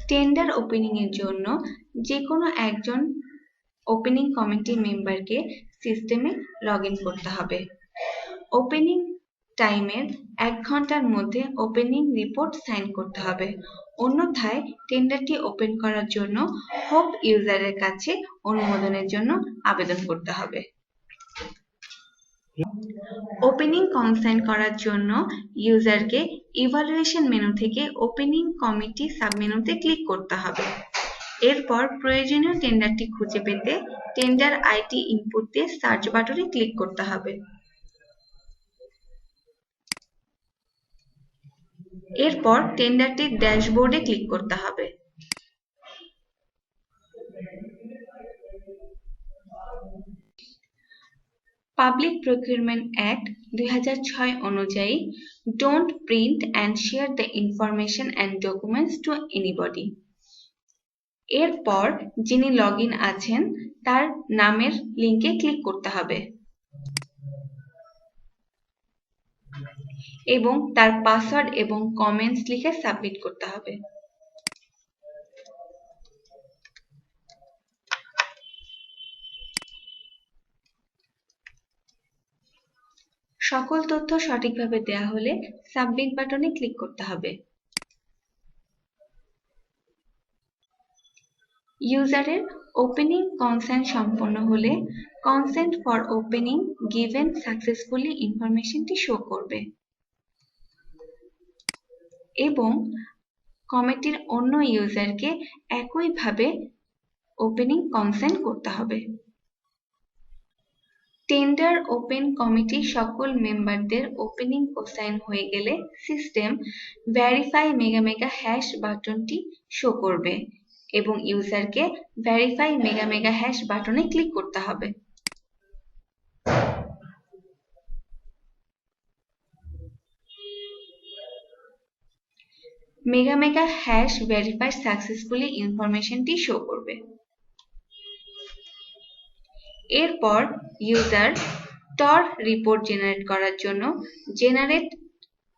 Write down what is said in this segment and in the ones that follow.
Tender opening এর জন্য যে কোনো একজন ওপেনিং কমিটি মেম্বারকে সিস্টেমে লগ ইন করতে হবে। ওপেনিং টাইমের 1 ঘন্টার মধ্যে ওপেনিং রিপোর্ট সাইন করতে হবে, অন্যথায় টেন্ডারটি ওপেন করার জন্য হোপ ইউজারের কাছে অনুমোদনের জন্য আবেদন করতে হবে। ওপেনিং কনসাইন করার জন্য ইউজারকে ইভালুয়েশন মেনু থেকে ওপেনিং কমিটি সাবমেনুতে ক্লিক করতে হবে। এরপর প্রয়োজনীয় টেন্ডারটি খুঁজে পেতে টেন্ডার আইটি ইনপুট দিয়ে সার্চ বাটনে ক্লিক করতে হবে। এরপর টেন্ডারটির ড্যাশবোর্ডে ক্লিক করতে হবে। Public Procurement Act 2006 অনুযায়ী don't print and share the information and documents to anybody। এরপর যিনি লগ ইন আছেন তার নামের লিঙ্কে ক্লিক করতে হবে এবং তার পাসওয়ার্ড এবং কমেন্টস লিখে সাবমিট করতে হবে। সকল তথ্য সঠিকভাবে দেওয়া হলে সাবমিট বাটনে ক্লিক করতে হবে। ইউজারের ওপেনিং কনসেন্ট সম্পন্ন হলে consent for opening given successfully ইনফরমেশনটি শো করবে এবং কমিটির অন্য ইউজারকে একইভাবে ওপেনিং কনসেন্ট করতে হবে। টেন্ডার ওপেন কমিটির সকল মেম্বারদের ওপেনিং কোসাইন হয়ে গেলে সিস্টেম ভেরিফাই মেগা হ্যাশ বাটনটি শো করবে এবং ইউজারকে ভেরিফাই মেগা হ্যাশ বাটনে ক্লিক করতে হবে। মেগা হ্যাশ ভেরিফাই সাকসেসফুলি ইনফরমেশনটি শো করবে। এরপর ইউজার টর রিপোর্ট জেনারেট করার জন্য জেনারেট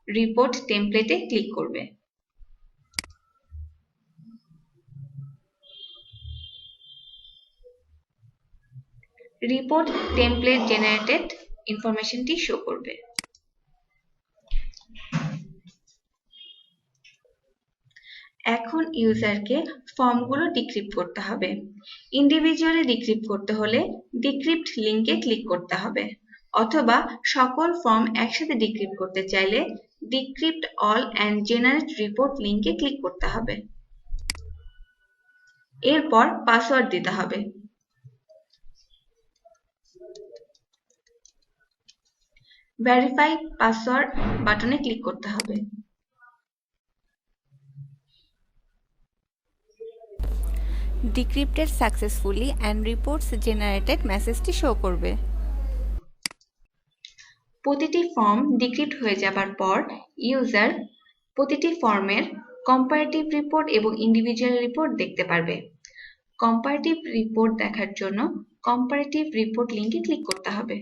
রিপোর্ট টেমপ্লেটে ক্লিক করবে। রিপোর্ট টেমপ্লেট জেনারেটেড ইনফরমেশনটি শো করবে। এখন ইউজারকে ফর্মগুলো ডিক্রিপ্ট করতে হবে। ইন্ডিভিজুয়ালি ডিক্রিপ্ট করতে হলে ডিক্রিপ্ট লিঙ্কে ক্লিক করতে হবে, অথবা সকল ফর্ম একসাথে ডিক্রিপ্ট করতে চাইলে decrypt all and generate report লিঙ্কে ক্লিক করতে হবে। এরপর পাসওয়ার্ড দিতে হবে। ভেরিফাই পাসওয়ার্ড বাটনে ক্লিক করতে হবে। Decrypted successfully and reports generated মেসেজটি শো করবে। প্রতিটি ফর্ম ডিক্রিপ্ট হয়ে যাবার পর ইউজার প্রতিটি ফর্মের কম্পারেটিভ রিপোর্ট এবং ইন্ডিভিজুয়াল রিপোর্ট দেখতে পারবে। কম্পারেটিভ রিপোর্ট দেখার জন্য কম্পারেটিভ রিপোর্ট লিঙ্কে ক্লিক করতে হবে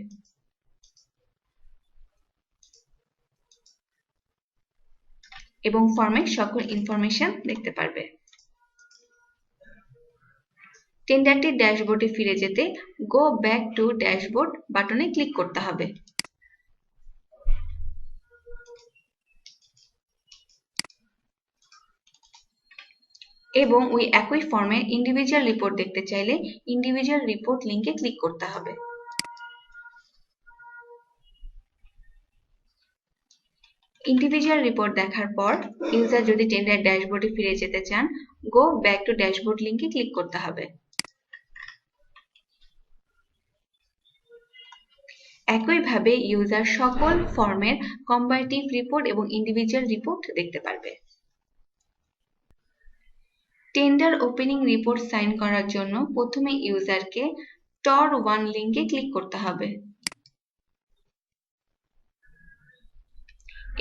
এবং ফর্মের সকল ইনফরমেশন দেখতে পারবে। টেন্ডারটির ড্যাশবোর্ডে ফিরে যেতে গো ব্যাক টু ড্যাশবোর্ড বাটনে ক্লিক করতে হবে। এবং ওই একই ফর্মের ইন্ডিভিজুয়াল রিপোর্ট দেখতে চাইলে ইন্ডিভিজুয়াল রিপোর্ট লিঙ্কে ক্লিক করতে হবে। ইন্ডিভিজুয়াল রিপোর্ট দেখার পর ইউজার যদি টেন্ডার ড্যাশবোর্ডে ফিরে যেতে চান গো ব্যাক টু ড্যাশবোর্ড লিঙ্কে ক্লিক করতে হবে। একইভাবে ইউজার সকল ফর্মের কম্পারেটিভ রিপোর্ট এবং ইন্ডিভিজুয়াল রিপোর্ট দেখতে পারবে। টেন্ডার ওপেনিং রিপোর্ট সাইন করার জন্য প্রথমে ইউজারকে টর 1 লিঙ্কে ক্লিক করতে হবে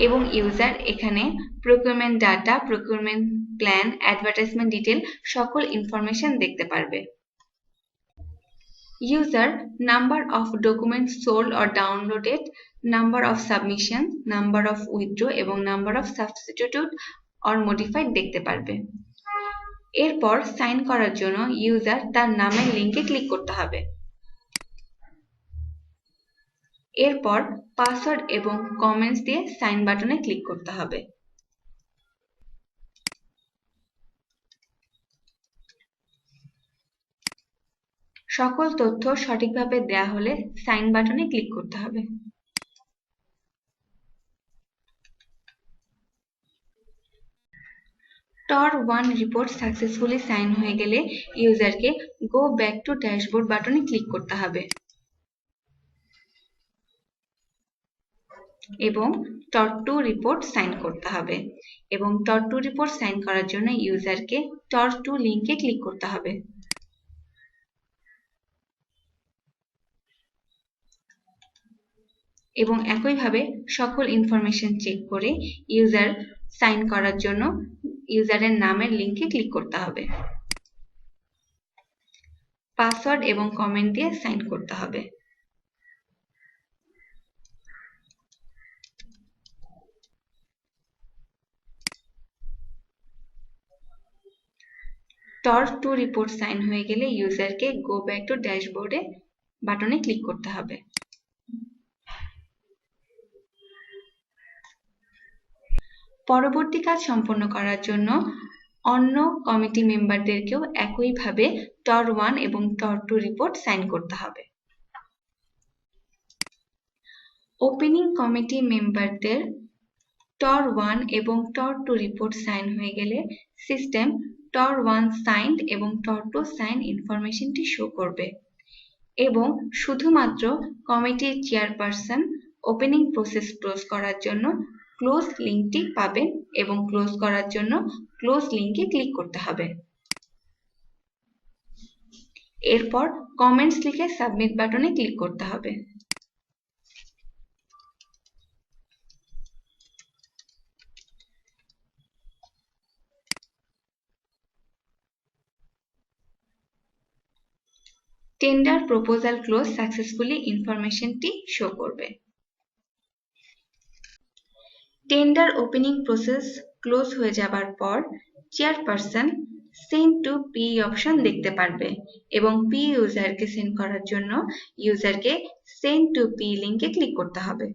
এবং ইউজার এখানে procurement data, procurement plan, advertisement detail সকল ইনফরমেশন দেখতে পারবে। User number of documents sold or downloaded, number of submission, number of withdraw এবং number of substituted or modified দেখতে পারবে। এরপর সাইন করার জন্য ইউজার তার নামের লিঙ্কে ক্লিক করতে হবে। এরপর পাসওয়ার্ড এবং কমেন্টস দিয়ে সাইন বাটনে ক্লিক করতে হবে। সকল তথ্য সঠিকভাবে দেওয়া হলে সাইন বাটনে ক্লিক করতে হবে। TOR1 রিপোর্ট সাকসেসফুলি সাইন হয়ে গেলে ইউজারকে গো ব্যাক টু ড্যাশবোর্ড বাটনে ক্লিক করতে হবে এবং TOR2 রিপোর্ট সাইন করতে হবে এবং TOR2 রিপোর্ট সাইন করার জন্য ইউজারকে TOR2 লিঙ্কে ক্লিক করতে হবে। এবং একইভাবে সকল ইনফরমেশন চেক করে ইউজার সাইন করার জন্য ইউজারের নামের লিঙ্কে ক্লিক করতে হবে। পাসওয়ার্ড এবং কমেন্ট দিয়ে সাইন করতে হবে। TOR2 রিপোর্ট সাইন হয়ে গেলে ইউজারকে গো ব্যাক টু ড্যাশবোর্ডে বাটনে ক্লিক করতে হবে। পরবর্তী কাজ সম্পন্ন করার জন্য অন্য কমিটি মেম্বারদেরকেও একইভাবে TOR1 এবং TOR2 রিপোর্ট সাইন করতে হবে। ওপেনিং কমিটি মেম্বারদের TOR1 এবং TOR2 রিপোর্ট সাইন হয়ে গেলে সিস্টেম TOR1 সাইন্ড এবং TOR2 সাইন ইনফরমেশনটি শো করবে এবং শুধুমাত্র কমিটির চেয়ারপারসন ওপেনিং প্রসেস ক্লোজ করার জন্য ক্লোজ লিঙ্কটি পাবেন এবং ক্লোজ করার জন্য ক্লোজ লিঙ্কে ক্লিক করতে হবে। এরপর কমেন্টস লিখে সাবমিট বাটনে ক্লিক করতে হবে। টেন্ডার প্রপোজাল ক্লোজ সাকসেসফুলি ইনফরমেশনটি শো করবে। টেন্ডার ওপেনিং প্রসেস ক্লোজ হয়ে যাবার পর chairperson send to P option দেখতে পারবে এবং পি ইউজারকে সেন্ড করার জন্য ইউজারকে সেন্ড টু পি লিঙ্কে ক্লিক করতে হবে।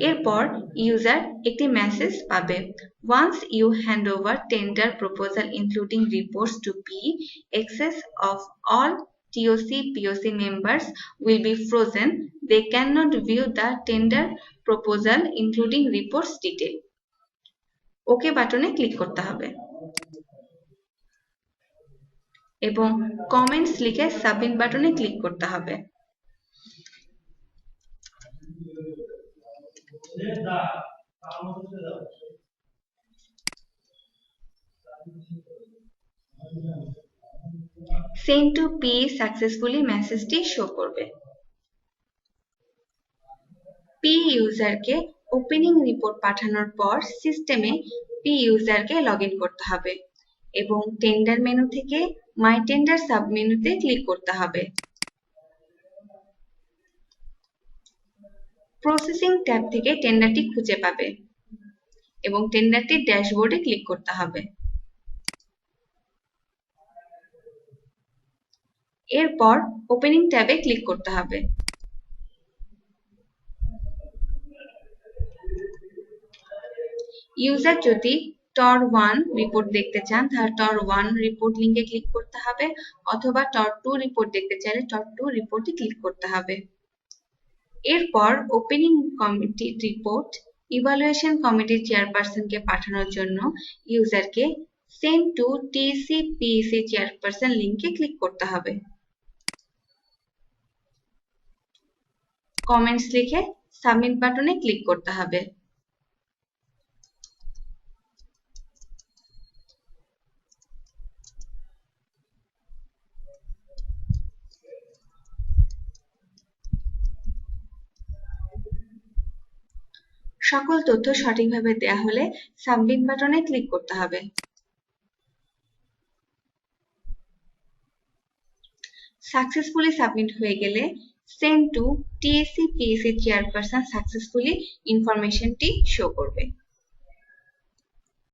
এরপর ইউজার একটি মেসেজ পাবে, once you hand over tender proposal including reports to P, access of all TOC POC members will be frozen. They cannot view the tender proposal including reports detail. ওকে বাটনে click করতে হবে এবং comments লিখে submit বাটনে click করতে হবে। Send to P successfully মেসেজটি show করবে। পি ইউজারকে ওপেনিং রিপোর্ট পাঠানোর পর সিস্টেমে পি ইউজারকে লগ ইন করতে হবে এবং টেন্ডার মেনু থেকে মাই টেন্ডার সাব মেনুতে ক্লিক করতে হবে। প্রসেসিং ট্যাব থেকে টেন্ডারটি খুঁজে পাবে এবং টেন্ডারটির ড্যাশবোর্ডে ক্লিক করতে হবে। এরপর ওপেনিং ট্যাবে ক্লিক করতে হবে। ইউজার যদি TOR1 রিপোর্ট দেখতে চান তাহলে TOR1 রিপোর্ট লিঙ্কে ক্লিক করতে হবে অথবা TOR2 রিপোর্ট দেখতে চাইলে TOR2 রিপোর্টে ক্লিক করতে হবে। এরপর ওপেনিং কমিটি রিপোর্ট ইভালুয়েশন কমিটির চেয়ারপারসনকে পাঠানোর জন্য ইউজারকে সেন্ড টু TCPC চেয়ারপারসন লিঙ্কে ক্লিক করতে হবে। কমেন্টস লিখে সাবমিট বাটনে ক্লিক করতে হবে। সকল তথ্য সঠিকভাবে দেয়া হলে সাবমিট বাটনে ক্লিক করতে হবে। সাকসেসফুলি সাবমিট হয়ে গেলে send to TCPC chairperson successfully ইনফরমেশনটি শো করবে।